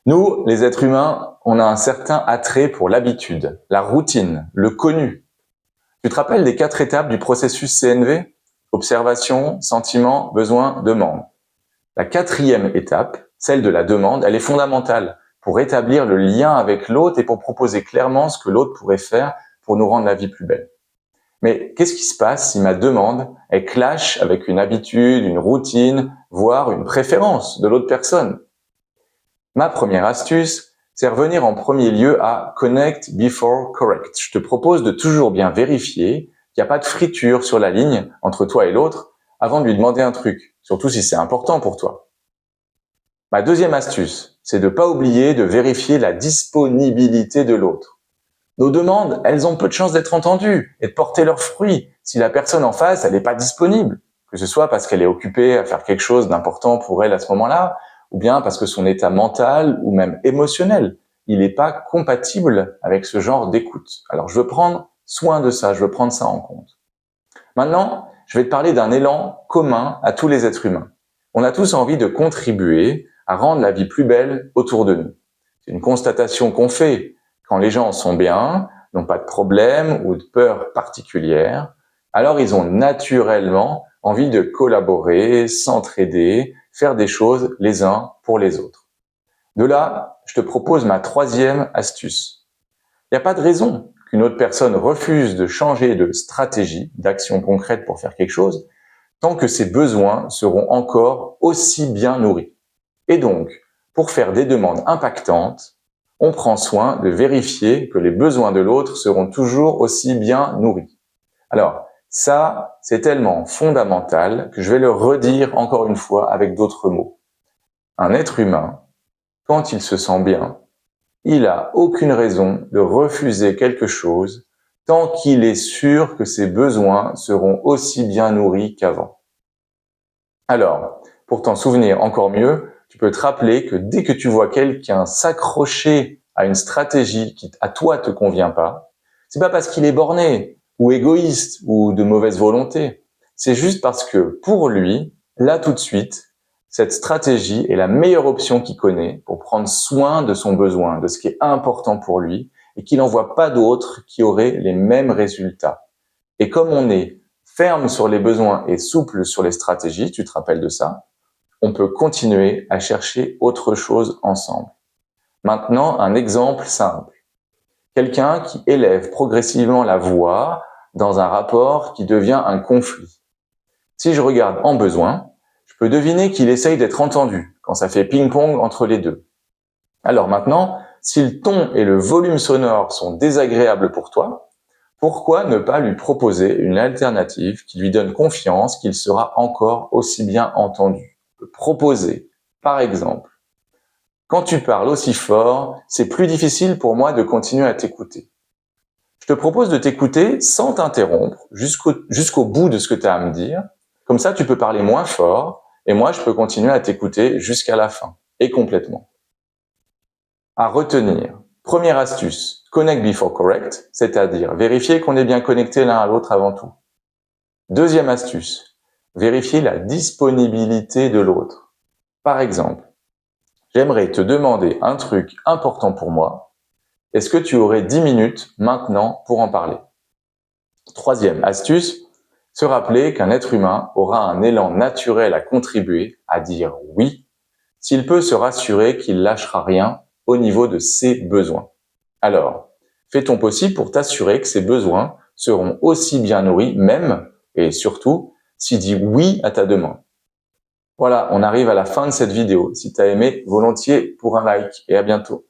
Nous, les êtres humains, on a un certain attrait pour l'habitude, la routine, le connu. Tu te rappelles des 4 étapes du processus CNV? Observation, sentiment, besoin, demande. La 4e étape, celle de la demande, elle est fondamentale pour établir le lien avec l'autre et pour proposer clairement ce que l'autre pourrait faire pour nous rendre la vie plus belle. Mais qu'est-ce qui se passe si ma demande, elle clash avec une habitude, une routine, voire une préférence de l'autre personne? Ma première astuce, c'est revenir en premier lieu à Connect Before Correct. Je te propose de toujours bien vérifier qu'il n'y a pas de friture sur la ligne entre toi et l'autre avant de lui demander un truc, surtout si c'est important pour toi. Ma deuxième astuce, c'est de ne pas oublier de vérifier la disponibilité de l'autre. Nos demandes, elles ont peu de chances d'être entendues et de porter leurs fruits si la personne en face, elle n'est pas disponible, que ce soit parce qu'elle est occupée à faire quelque chose d'important pour elle à ce moment-là, ou bien parce que son état mental ou même émotionnel, il n'est pas compatible avec ce genre d'écoute. Alors je veux prendre soin de ça, je veux prendre ça en compte. Maintenant, je vais te parler d'un élan commun à tous les êtres humains. On a tous envie de contribuer à rendre la vie plus belle autour de nous. C'est une constatation qu'on fait. Quand les gens sont bien, n'ont pas de problème ou de peur particulière, alors ils ont naturellement envie de collaborer, s'entraider, faire des choses les uns pour les autres. De là, je te propose ma 3e astuce. Il n'y a pas de raison qu'une autre personne refuse de changer de stratégie, d'action concrète pour faire quelque chose, tant que ses besoins seront encore aussi bien nourris. Et donc, pour faire des demandes impactantes, on prend soin de vérifier que les besoins de l'autre seront toujours aussi bien nourris. Alors, ça, c'est tellement fondamental que je vais le redire encore une fois avec d'autres mots. Un être humain, quand il se sent bien, il n'a aucune raison de refuser quelque chose tant qu'il est sûr que ses besoins seront aussi bien nourris qu'avant. Alors, pour t'en souvenir encore mieux, tu peux te rappeler que dès que tu vois quelqu'un s'accrocher à une stratégie qui à toi te convient pas, c'est pas parce qu'il est borné ou égoïste ou de mauvaise volonté. C'est juste parce que pour lui, là tout de suite, cette stratégie est la meilleure option qu'il connaît pour prendre soin de son besoin, de ce qui est important pour lui et qu'il n'en voit pas d'autres qui auraient les mêmes résultats. Et comme on est ferme sur les besoins et souple sur les stratégies, tu te rappelles de ça, on peut continuer à chercher autre chose ensemble. Maintenant, un exemple simple. Quelqu'un qui élève progressivement la voix dans un rapport qui devient un conflit. Si je regarde en besoin, je peux deviner qu'il essaye d'être entendu quand ça fait ping-pong entre les deux. Alors maintenant, si le ton et le volume sonore sont désagréables pour toi, pourquoi ne pas lui proposer une alternative qui lui donne confiance qu'il sera encore aussi bien entendu? Proposer, par exemple, quand tu parles aussi fort, c'est plus difficile pour moi de continuer à t'écouter. Je te propose de t'écouter sans t'interrompre jusqu'au bout de ce que tu as à me dire. Comme ça, tu peux parler moins fort et moi, je peux continuer à t'écouter jusqu'à la fin et complètement. À retenir. Première astuce, connect before correct, c'est-à-dire vérifier qu'on est bien connecté l'un à l'autre avant tout. Deuxième astuce, vérifier la disponibilité de l'autre. Par exemple, j'aimerais te demander un truc important pour moi. Est-ce que tu aurais 10 minutes maintenant pour en parler? Troisième astuce, se rappeler qu'un être humain aura un élan naturel à contribuer, à dire oui, s'il peut se rassurer qu'il lâchera rien au niveau de ses besoins. Alors, fais ton possible pour t'assurer que ses besoins seront aussi bien nourris, même et surtout, s'il dit oui à ta demande. Voilà, on arrive à la fin de cette vidéo. Si tu as aimé, volontiers pour un like et à bientôt.